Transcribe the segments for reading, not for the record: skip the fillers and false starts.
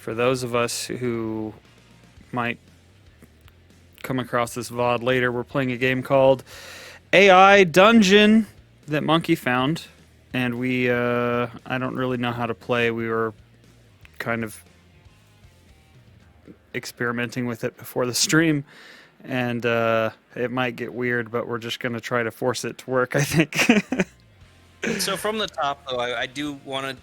For those of us who might come across this VOD later, we're playing a game called AI Dungeon that Monkey found. And I don't really know how to play. We were kind of experimenting with it before the stream. And it might get weird, but we're just going to try to force it to work, I think. So from the top, though, I do want to,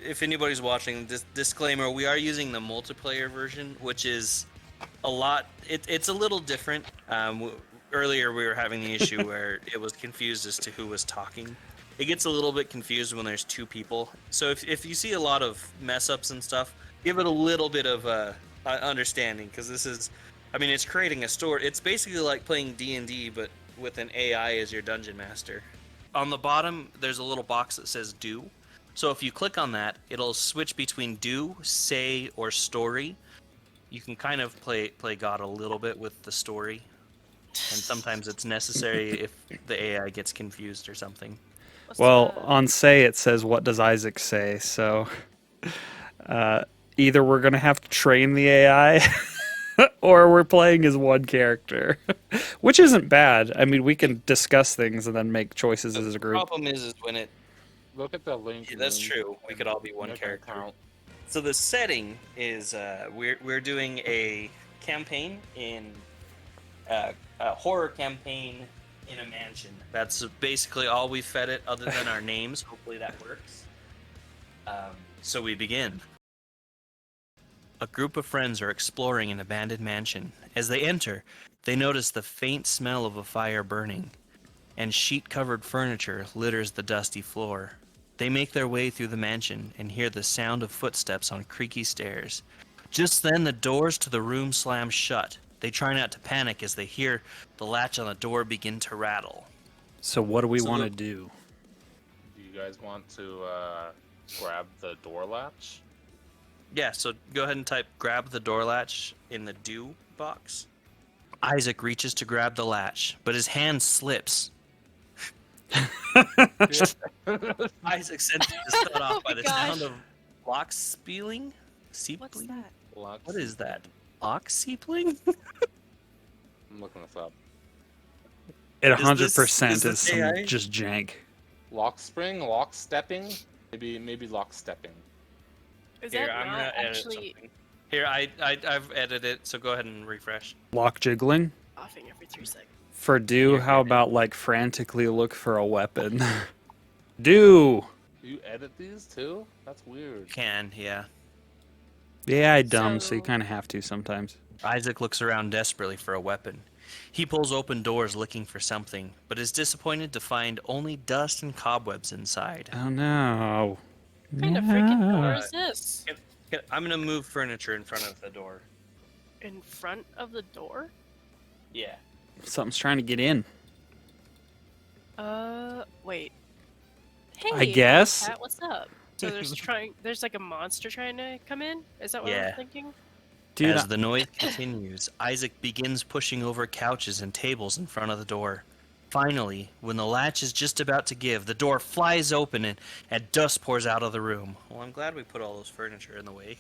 if anybody's watching, disclaimer, we are using the multiplayer version, which is a lot, it's a little different. Earlier we were having the issue where it was confused as to who was talking. It gets a little bit confused when there's two people. So if you see a lot of mess-ups and stuff, give it a little bit of understanding, because this is, I mean, it's creating a story. It's basically like playing D&D, but with an AI as your dungeon master. On the bottom, there's a little box that says do. So if you click on that, it'll switch between do, say, or story. You can kind of play God a little bit with the story. And sometimes it's necessary if the AI gets confused or something. Well, on say it says, what does Isaac say? So either we're going to have to train the AI or we're playing as one character, which isn't bad. I mean, we can discuss things and then make choices as a group. The problem is when it... Look at the link. Yeah, that's true. We could all be one character. So the setting is we're doing a campaign in a horror campaign in a mansion. That's basically all we fed it, other than our names. Hopefully that works. So we begin. A group of friends are exploring an abandoned mansion. As they enter, they notice the faint smell of a fire burning, and sheet-covered furniture litters the dusty floor. They make their way through the mansion and hear the sound of footsteps on creaky stairs. Just then, the doors to the room slam shut. They try not to panic as they hear the latch on the door begin to rattle. So what do we want to do? Do you guys want to grab the door latch? Yeah, so go ahead and type grab the door latch in the do box. Isaac reaches to grab the latch, but his hand slips. Isaac senses set off by the sound of lock spieling. What's that? What is that? Lock seepling? I'm looking this up. It 100% is is some AI? just jank. Lock spring, lock stepping, maybe lock stepping. Is Here, that I'm not gonna edit actually something. Here, I've edited it, so go ahead and refresh. Lock jiggling? offing every 3 seconds? For do, how about like frantically look for a weapon? Do! You edit these too? That's weird. Can, yeah. Yeah, I dumb, so you So- kind of have to sometimes. Isaac looks around desperately for a weapon. He pulls open doors looking for something, but is disappointed to find only dust and cobwebs inside. Oh no. What kind of freaking door No. is this? I'm gonna move furniture in front of the door. In front of the door? Yeah. Something's trying to get in. Wait. Hey, I guess. Cat, what's up? So there's like a monster trying to come in? Is that what Yeah. I'm thinking? Dude, As the noise continues, Isaac begins pushing over couches and tables in front of the door. Finally, when the latch is just about to give, the door flies open and dust pours out of the room. Well, I'm glad we put all those furniture in the way.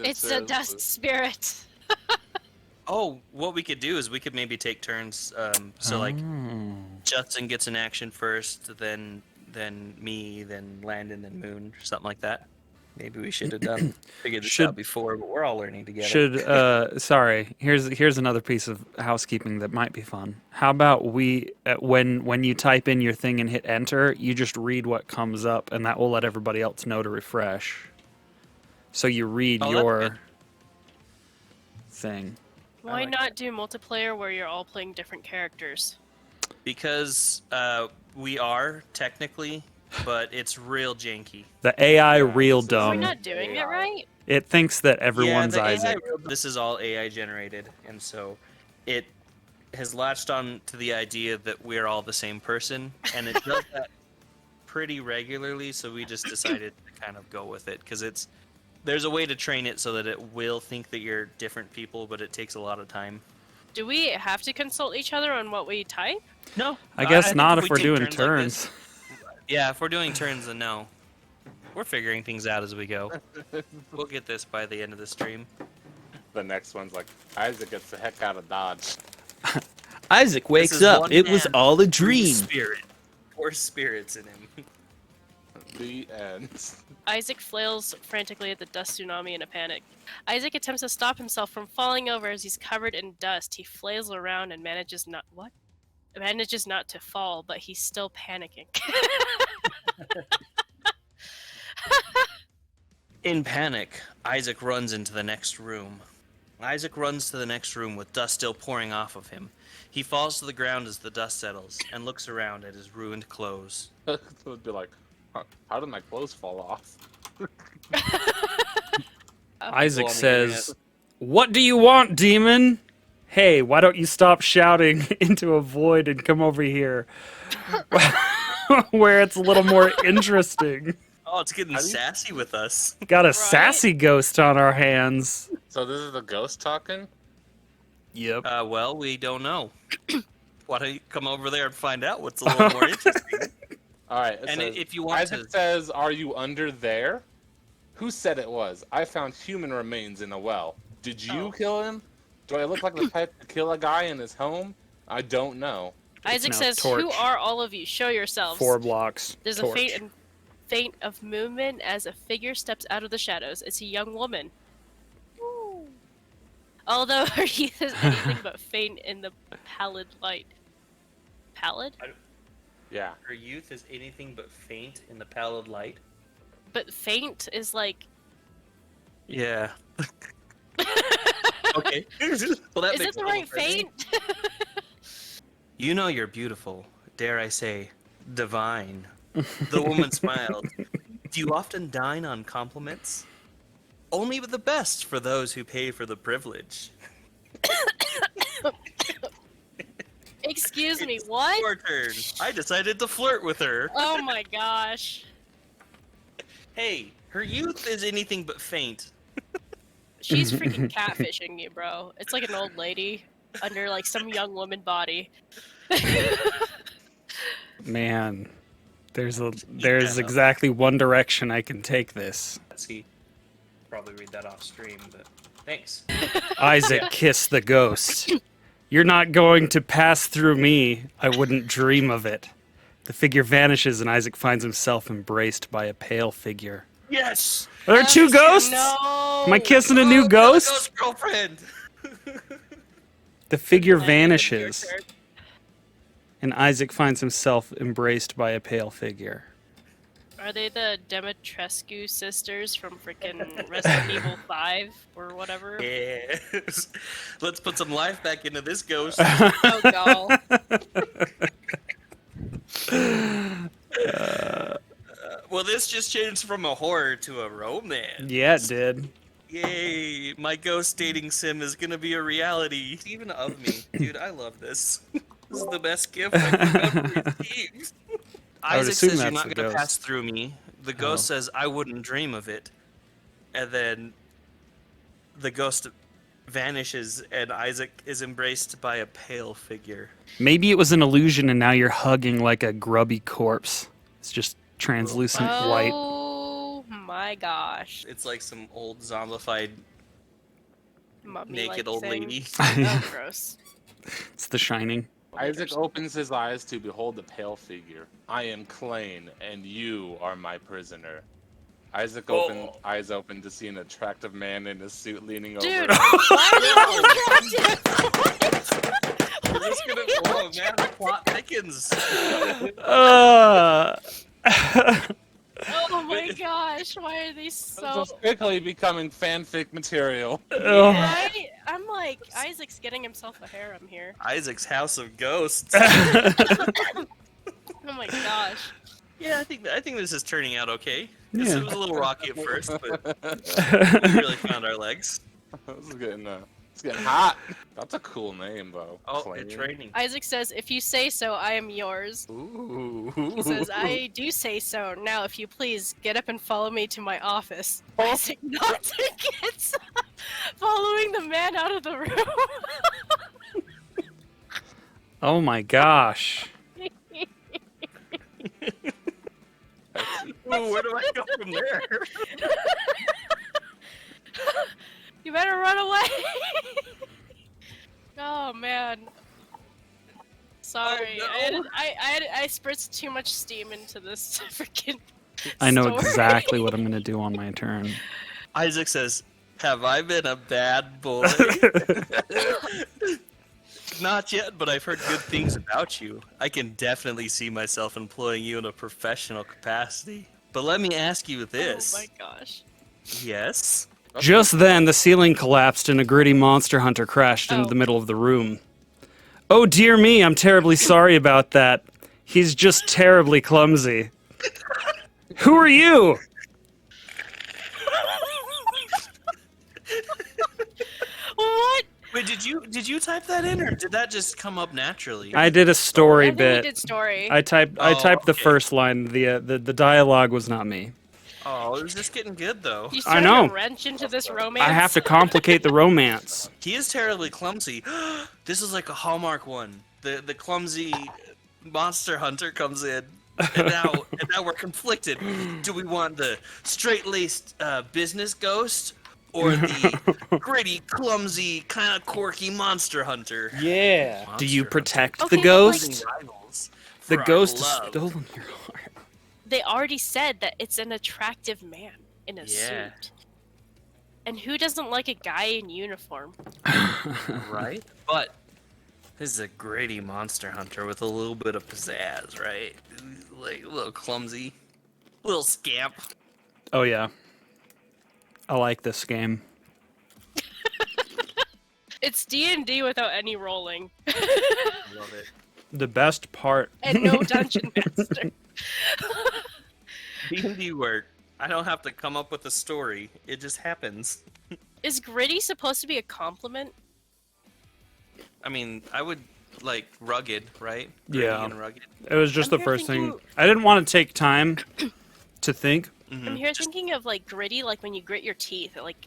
It's the dust spirit. Oh, what we could do is we could maybe take turns. So like Oh. Justin gets an action first, then me, then Landon, then Moon, something like that. Maybe we should have figured this out before, but we're all learning together. Sorry, here's another piece of housekeeping that might be fun. How about we, when you type in your thing and hit enter, you just read what comes up, and that will let everybody else know to refresh. So you read Oh, that's your good. thing. Why like not do multiplayer where you're all playing different characters? Because we are technically, but it's real janky. The AI Yeah, real this is- We're dumb. not doing it right? It thinks that everyone's yeah, the Isaac. this is all AI generated, and so it has latched on to the idea that we're all the same person, and it does that pretty regularly. So we just decided to kind of go with it because there's a way to train it so that it will think that you're different people, but it takes a lot of time. Do we have to consult each other on what we type? No, I guess think not if we we're take doing turns like turns. this- yeah, if we're doing turns, then no. We're figuring things out as we go. We'll get this by the end of the stream. The next one's like, Isaac gets the heck out of Dodge. Isaac This wakes is up. one It was man, all a Free dream. spirit. 4 spirits in him. The end. Isaac flails frantically at the dust tsunami in a panic. Isaac attempts to stop himself from falling over as he's covered in dust. He flails around and manages not to fall, but he's still panicking. In panic, Isaac runs into the next room. Isaac runs to the next room with dust still pouring off of him. He falls to the ground as the dust settles and looks around at his ruined clothes. It would be like, how did my clothes fall off? Isaac Well, I mean, says, "What do you want, demon? Hey, why don't you stop shouting into a void and come over here where it's a little more interesting? Oh, it's getting sassy with us. Got a Right? sassy ghost on our hands." So this is the ghost talking? Yep. Well, we don't know. Why don't you come over there and find out what's a little more interesting? Alright, And if you want Isaac to... says, are you under there? Who said it was? I found human remains in a well. Did you Oh. kill him? Do I look like the type to kill a guy in his home? I don't know. Isaac now says, torch. "Who are all of you? Show yourselves." 4 blocks. There's torch. a faint of movement as a figure steps out of the shadows. It's a young woman. Although her youth is anything but faint in the pallid light. Pallid? Yeah. Her youth is anything but faint in the pallid light. But faint is like... Yeah. Okay. Well, that Is makes it the a right little crazy. faint? You know you're beautiful. Dare I say, divine. The woman smiled. Do you often dine on compliments? Only the best for those who pay for the privilege. Excuse me, It's what? Your turn. I decided to flirt with her. Oh my gosh. Hey, her youth is anything but faint. She's freaking catfishing you, bro. It's like an old lady under like some young woman body. Man, there's Yeah. exactly one direction I can take this. Let's see. Probably read that off stream, but thanks. Isaac kissed the ghost. "You're not going to pass through me. I wouldn't dream of it." The figure vanishes and Isaac finds himself embraced by a pale figure. Yes. Are there 2 ghosts? No. Am I kissing a Oh, new the ghost? girlfriend. The figure Your vanishes turn. and Isaac finds himself embraced by a pale figure. Are they the Demetrescu sisters from freaking Resident Evil 5 or whatever? Yes. Let's put some life back into this ghost. Oh god. Well, this just changed from a horror to a romance. Yeah, it did. Yay! My ghost dating sim is gonna be a reality. Even of me, dude. I love this. This is the best gift I've ever received. I would Isaac assume says you're that's not the gonna ghost. pass through me. The ghost says I wouldn't dream of it, and then the ghost vanishes, and Isaac is embraced by a pale figure. Maybe it was an illusion and now you're hugging like a grubby corpse. It's just translucent white. Oh my gosh. It's like some old zombified Mummy-like naked old thing. lady. Oh, gross. It's The Shining. Isaac opens his eyes to behold the pale figure. I am Klain, and you are my prisoner. Isaac eyes open to see an attractive man in a suit leaning Dude, over. why are you We're just gonna, oh man, the plot thickens. Oh my gosh, why are these so... This is quickly becoming fanfic material. Oh. Right? I'm like, Isaac's getting himself a harem here. Isaac's House of Ghosts. Oh my gosh. Yeah, I think this is turning out okay. Yeah. It was a little rocky at first, but we really found our legs. This is it's getting hot. That's a cool name, though. Oh, Klain. it's raining. Isaac says, if you say so, I am yours. Ooh. He says, I do say so. Now, if you please, get up and follow me to my office. Isaac nods and gets up, following the man out of the room. Oh my gosh. Ooh, where do I go from there? You better run away. Oh man. Sorry, Oh, no. I spritzed too much steam into this freaking. I know story. exactly what I'm gonna do on my turn. Isaac says, "Have I been a bad boy?" Not yet, but I've heard good things about you. I can definitely see myself employing you in a professional capacity. But let me ask you this. Oh my gosh. Yes? Just then, the ceiling collapsed and a gritty monster hunter crashed into Oh. the middle of the room. Oh dear me, I'm terribly sorry about that. He's just terribly clumsy. Who are you? What? Wait, did you type that in, or did that just come up naturally? I did a story I think bit. we did story. I typed the okay. first line. The dialogue was not me. Oh, it was just getting good, though. You I started know. a wrench into this romance. I have to complicate the romance. He is terribly clumsy. This is like a Hallmark one. The clumsy monster hunter comes in, and now we're conflicted. Do we want the straight-laced business ghost, or the gritty, clumsy, kind of quirky monster hunter? Yeah. Do you Monster protect Okay, the but, like- ghost? Rivals The for our ghost has love. stolen your heart. They already said that it's an attractive man in a Yeah. suit. And who doesn't like a guy in uniform? Right? But this is a gritty monster hunter with a little bit of pizzazz, right? Like a little clumsy, little scamp. Oh yeah. I like this game. It's D&D without any rolling. Love it. The best part. And no dungeon master. D&D where I don't have to come up with a story. It just happens. Is gritty supposed to be a compliment? I mean, I would like rugged, right? Gritty Yeah. and rugged. It was just I'm the here first thing. thinking- I didn't want to take time to think. I'm here thinking of like gritty, like when you grit your teeth. Like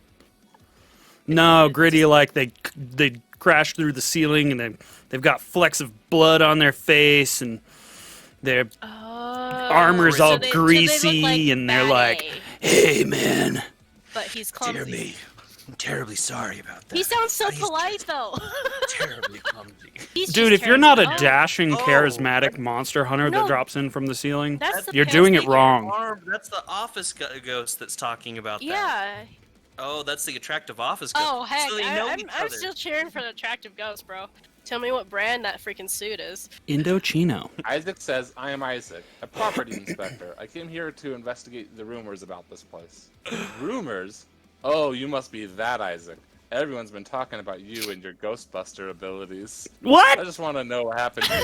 No, gritty like they crash through the ceiling and they've got flecks of blood on their face and their armor's so all they look greasy like and they're bad like, A, "Hey man, but he's clumsy. Dear me, I'm terribly sorry about that. He sounds so He's polite though. terribly clumsy. He's dude, just if you're not a terribly- dashing, Oh, charismatic monster hunter No. that drops in from the ceiling, That's the you're pale doing it figure. wrong." That's the office ghost that's talking about that. Yeah. Oh, that's the attractive office ghost. Oh heck, So they know I'm each I'm other. still cheering for the attractive ghost, bro. Tell me what brand that freaking suit is. Indochino. Isaac says, I am Isaac, a property inspector. I came here to investigate the rumors about this place. Rumors? Oh, you must be that Isaac. Everyone's been talking about you and your Ghostbuster abilities. I What? just want to know what happened here.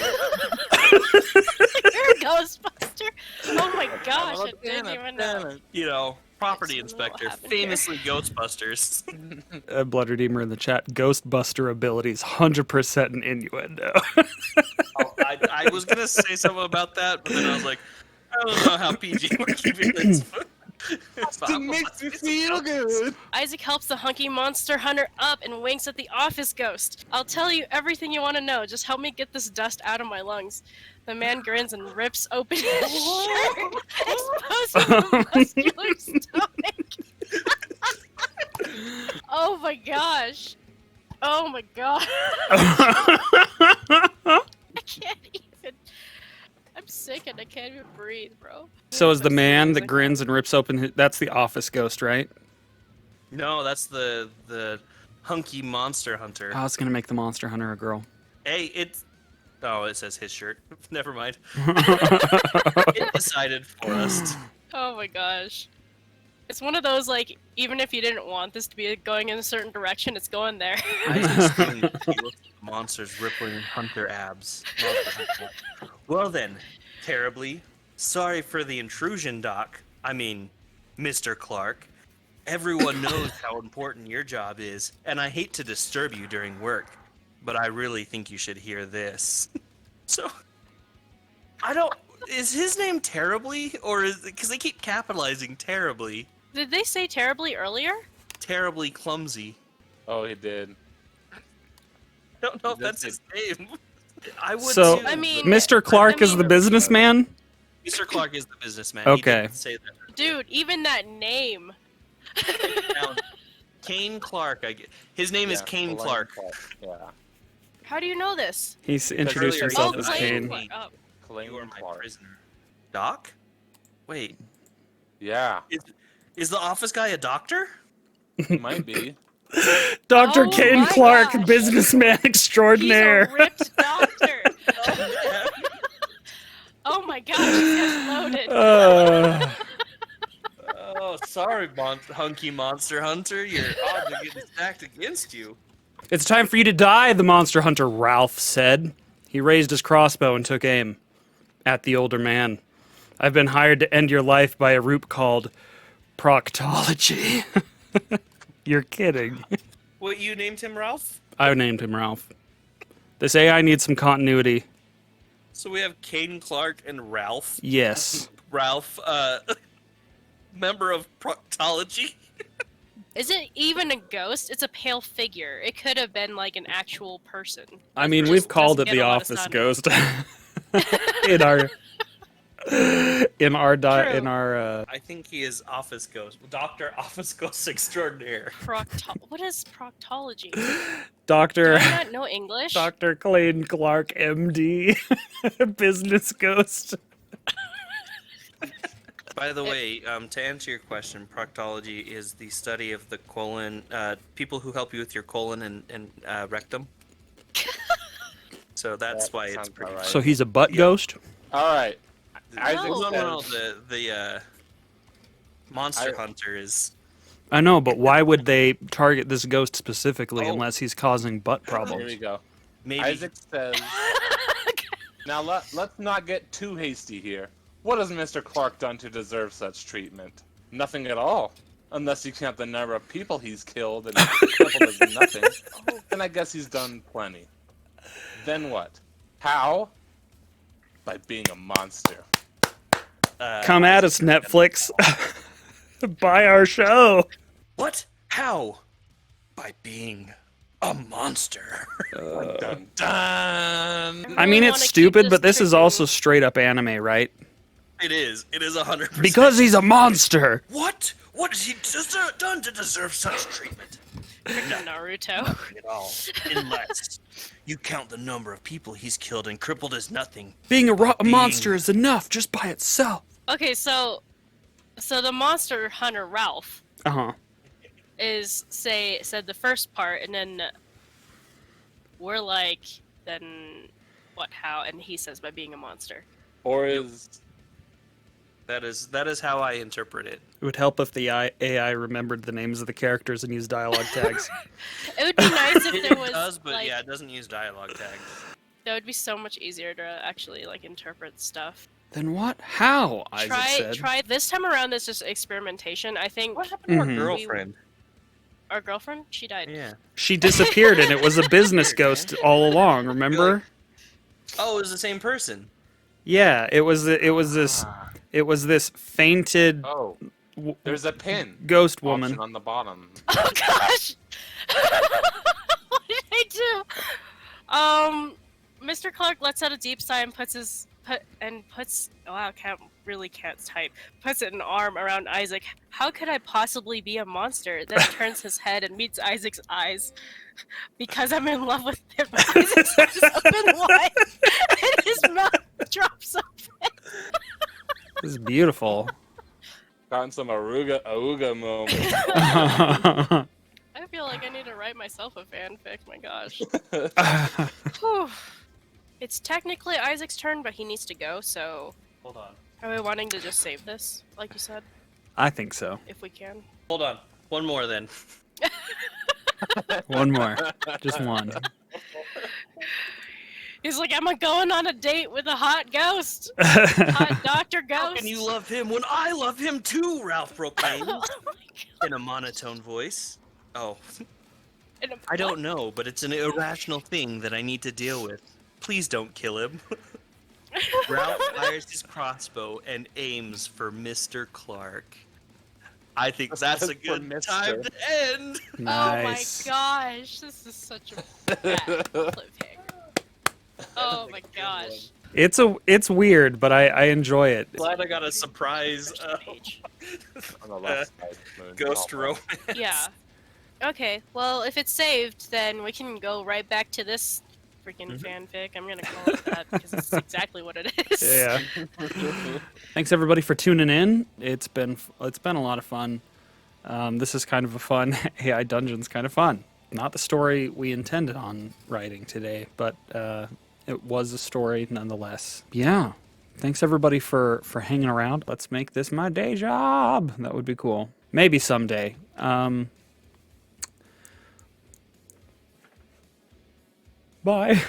You're a Ghostbuster. Oh my gosh, I didn't even know. You know, property I just don't know what inspector, happened here. famously Ghostbusters. Blood Redeemer in the chat. Ghostbuster abilities, 100% an innuendo. Oh, I was gonna say something about that, but then I was like, I don't know how PG we're keeping this. It makes me feel good. Isaac helps the hunky monster hunter up and winks at the office ghost. I'll tell you everything you want to know. Just help me get this dust out of my lungs. The man grins and rips open his shirt, exposing a muscular stomach. Oh my gosh. Oh my god. I can't even. I'm sick and I can't even breathe, bro. So is the man that Amazing. grins and rips open his, that's the office ghost, right? No, that's the hunky monster hunter. I was gonna make the monster hunter a girl. Hey, it's. Oh, it says his shirt. Never mind. It decided for us. Oh my gosh. It's one of those, like, even if you didn't want this to be going in a certain direction, it's going there. Isaac's doing the look at the monster's rippling hunter abs. Monster hunter. Well then, terribly. Sorry for the intrusion, Doc. I mean, Mr. Clark. Everyone knows how important your job is, and I hate to disturb you during work, but I really think you should hear this. So, I don't. Is his name Terribly, or is because they keep capitalizing Terribly? Did they say terribly earlier? Terribly clumsy. Oh, he did. I don't know if He did that's his name. I would So, too. I mean, Mr. Clark is the businessman? Mr. Clark is the businessman. Okay. He did say that. Dude, even that name. Now, Kane Clark. His name is Kane Clark. Yeah. How do you know this? He's introduced earlier himself he as said, Kane. Clark. Oh. You are Clayton my Clark. prisoner. Doc? Wait, Yeah, is the office guy a doctor? he might be. Dr. Oh Kane my Clark, gosh. businessman He's extraordinaire. a ripped doctor. Oh my gosh, this guy's loaded. Oh, sorry, hunky monster hunter. Your odds are getting stacked against you. It's time for you to die, the monster hunter Ralph said. He raised his crossbow and took aim at the older man. I've been hired to end your life by a group called Proctology. You're kidding. What, you named him Ralph? I named him Ralph. This AI needs some continuity. So we have Caden Clark and Ralph. Yes. Ralph, member of Proctology. Is it even a ghost? It's a pale figure. It could have been like an actual person. I mean, Just we've called it doesn't the get a lot of office sun. ghost in our I think he is Office Ghost. Dr. Office Ghost Extraordinaire. What is proctology? Do Doctor I not know English? Dr. Clayton Clark MD business ghost. By the way, to answer your question, proctology is the study of the colon, people who help you with your colon and rectum. So that's That why it's sounds pretty. about right. So he's a butt ghost? All right. No. Isaac No, says- the monster hunter is. I know, but why would they target this ghost specifically Oh. unless he's causing butt Here we problems? go. Maybe. Isaac says. Now let's not get too hasty here. What has Mr. Clark done to deserve such treatment? Nothing at all. Unless you count the number of people he's killed and crippled as nothing. Then I guess he's done plenty. Then what? How? By being a monster. Come at us, Netflix. Buy our show. What? How? By being a monster. Dun, dun. I mean, really it's wanna keep stupid, this but this is tricky. also straight up anime, right? It is. It is 100%. Because he's a monster. What? What has he done to deserve such treatment? Naruto. Nothing at all. Unless you count the number of people he's killed and crippled as nothing. Being a Being- monster is enough just by itself. Okay, so the monster hunter Ralph Uh-huh. said the first part, and then we're like, then what? How? And he says by being a monster. Or is That is how I interpret it. It would help if the AI remembered the names of the characters and used dialogue tags. It would be nice if there was It does, but like, yeah, it doesn't use dialogue tags. that would be so much easier to actually like interpret stuff. Then what? How? Isaac said. Try this time around. It's just experimentation. I think What happened to our Mhm. girlfriend? our girlfriend, she died. Yeah. She disappeared and it was a business ghost all along, remember? Oh, it was the same person. Yeah, it was this fainted oh, there's a pin ghost option woman. on the bottom. Oh gosh! What did I do? Mr. Clark lets out a deep sigh and puts wow, can't type. Puts an arm around Isaac. How could I possibly be a monster? Then turns his head and meets Isaac's eyes. Because I'm in love with him. Isaac's eyes open wide and his mouth drops open. This is beautiful. Gotten some auga moments. I feel like I need to write myself a fanfic. My gosh. Whew. It's technically Isaac's turn, but he needs to go. So, Hold on. are we wanting to just save this, like you said, I think so. if we can? Hold on. One more then. One more. Just one. He's like, I'm going on a date with a hot ghost, hot Doctor Ghost. How can you love him when I love him too? Ralph proclaimed Oh my God. in a monotone voice. Oh, And I don't know, but it's an irrational thing that I need to deal with. Please don't kill him. Ralph fires his crossbow and aims for Mr. Clark. I think that's a For good Mr.. time to end. Nice. Oh my gosh, this is such a bad cliffhanger. Oh my Good gosh. It's weird, but I enjoy it. Glad I got a surprise Page. On the left side. Moon. ghost Oh, romance. Yeah. Okay, well, if it's saved, then we can go right back to this freaking fanfic. I'm gonna call it that because it's exactly what it is. Yeah. Thanks everybody for tuning in. It's been a lot of fun. This is kind of a fun AI dungeon's kind of fun. Not the story we intended on writing today, but it was a story nonetheless. Yeah. Thanks everybody for hanging around. Let's make this my day job. That would be cool. Maybe someday. Bye.